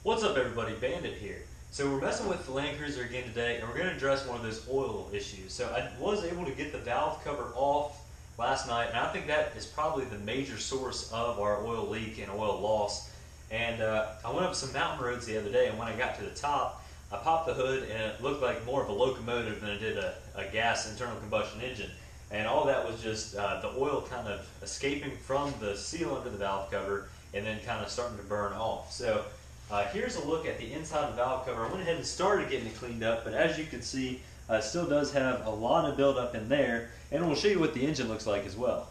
What's up everybody, Bandit here. So we're messing with the Land Cruiser again today, and we're going to address one of those oil issues. So I was able to get the valve cover off last night, and I think that is probably the major source of our oil leak and oil loss. And I went up some mountain roads the other day, and when I got to the top, I popped the hood, and it looked like more of a locomotive than it did a gas internal combustion engine. And all that was just the oil kind of escaping from the seal under the valve cover and then kind of starting to burn off. So here's a look at the inside of the valve cover. I went ahead and started getting it cleaned up, but as you can see, it still does have a lot of buildup in there, and we'll show you what the engine looks like as well.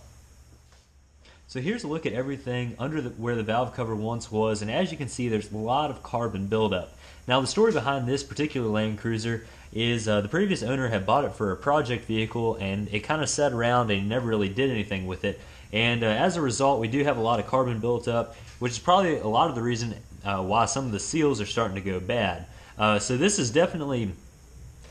So here's a look at everything under where the valve cover once was, and as you can see, there's a lot of carbon buildup. Now the story behind this particular Land Cruiser is the previous owner had bought it for a project vehicle, and it kind of sat around and never really did anything with it. And as a result, we do have a lot of carbon built up, which is probably a lot of the reason why some of the seals are starting to go bad. So this is definitely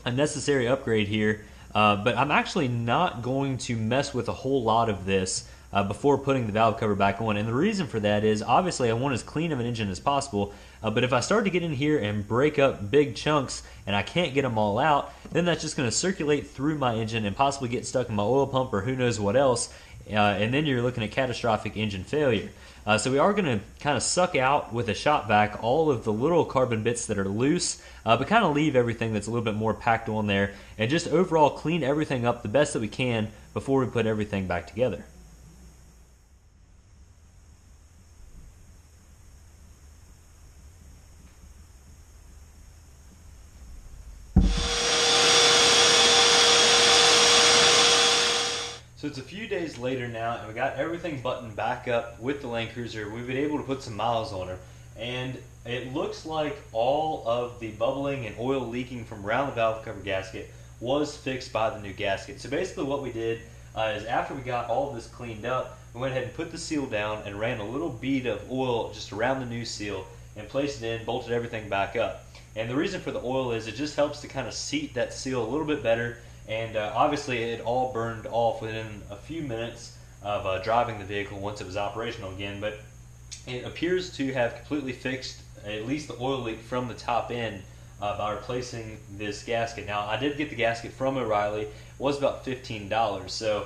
a necessary upgrade here, but I'm actually not going to mess with a whole lot of this before putting the valve cover back on. And the reason for that is, obviously I want as clean of an engine as possible, but if I start to get in here and break up big chunks and I can't get them all out, then that's just going to circulate through my engine and possibly get stuck in my oil pump or who knows what else, and then you're looking at catastrophic engine failure. So we are going to kind of suck out with a shop vac all of the little carbon bits that are loose, but kind of leave everything that's a little bit more packed on there, and just overall clean everything up the best that we can before we put everything back together. So it's a few days later now, and we got everything buttoned back up with the Land Cruiser. We've been able to put some miles on her, and it looks like all of the bubbling and oil leaking from around the valve cover gasket was fixed by the new gasket. So basically what we did is, after we got all of this cleaned up, we went ahead and put the seal down and ran a little bead of oil just around the new seal and placed it in, bolted everything back up. And the reason for the oil is it just helps to kind of seat that seal a little bit better. And obviously it all burned off within a few minutes of driving the vehicle once it was operational again, but it appears to have completely fixed at least the oil leak from the top end by replacing this gasket. Now I did get the gasket from O'Reilly. It was about $15, so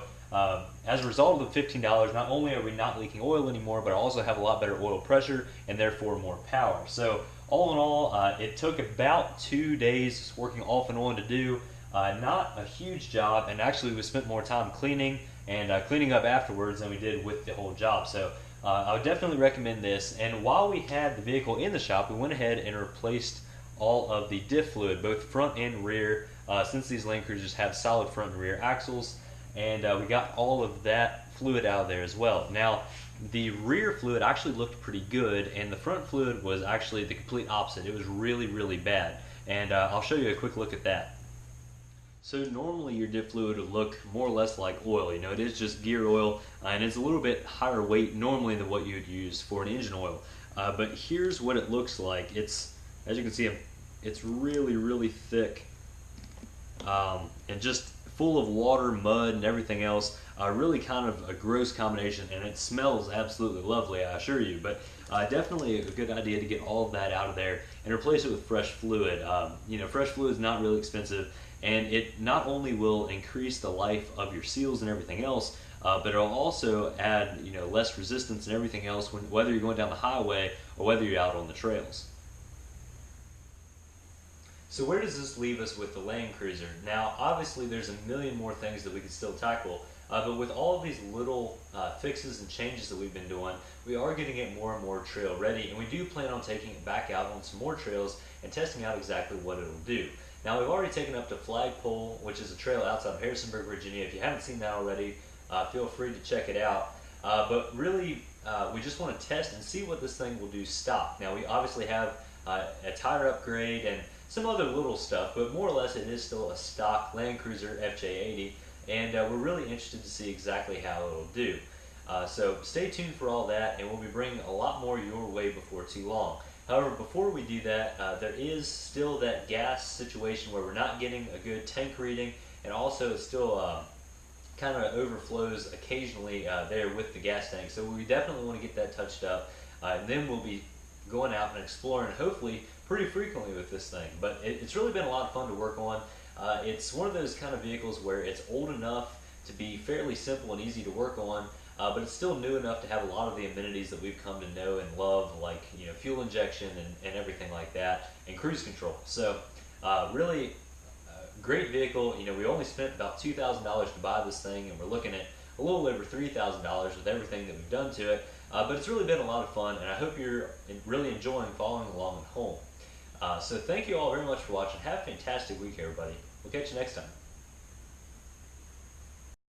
as a result of the $15, not only are we not leaking oil anymore, but I also have a lot better oil pressure and therefore more power. So all in all, it took about 2 days working off and on to do. Not a huge job, and actually we spent more time cleaning and cleaning up afterwards than we did with the whole job. So I would definitely recommend this. And while we had the vehicle in the shop, we went ahead and replaced all of the diff fluid, both front and rear, since these Land Cruisers have solid front and rear axles, and we got all of that fluid out of there as well. Now the rear fluid actually looked pretty good, and the front fluid was actually the complete opposite. It was really, really bad, and I'll show you a quick look at that. So normally your diff fluid would look more or less like oil. You know, it is just gear oil, and it's a little bit higher weight normally than what you'd use for an engine oil. But here's what it looks like. It's, as you can see, it's really, really thick, and just full of water, mud, and everything else. Really kind of a gross combination, and it smells absolutely lovely, I assure you. But definitely a good idea to get all of that out of there and replace it with fresh fluid. You know, fresh fluid is not really expensive, and it not only will increase the life of your seals and everything else, but it'll also add, you know, less resistance and everything else whether you're going down the highway or whether you're out on the trails. So where does this leave us with the Land Cruiser? Now obviously there's a million more things that we could still tackle, but with all of these little fixes and changes that we've been doing, we are getting it more and more trail ready, and we do plan on taking it back out on some more trails and testing out exactly what it'll do. Now we've already taken up to Flagpole, which is a trail outside of Harrisonburg, Virginia. If you haven't seen that already, feel free to check it out. But really, we just want to test and see what this thing will do stock. Now we obviously have a tire upgrade and some other little stuff, but more or less it is still a stock Land Cruiser FJ80, and we're really interested to see exactly how it'll do. So stay tuned for all that, and we'll be bringing a lot more your way before too long. However, before we do that, there is still that gas situation where we're not getting a good tank reading, and also it still kind of overflows occasionally there with the gas tank. So we definitely want to get that touched up, and then we'll be going out and exploring, hopefully pretty frequently with this thing. But it's really been a lot of fun to work on. It's one of those kind of vehicles where it's old enough to be fairly simple and easy to work on, but it's still new enough to have a lot of the amenities that we've come to know and love, like fuel injection and everything like that, and cruise control. So really great vehicle. We only spent about $2,000 to buy this thing, and we're looking at a little over $3,000 with everything that we've done to it. But it's really been a lot of fun, and I hope you're really enjoying following along at home. So thank you all very much for watching. Have a fantastic week, everybody. We'll catch you next time.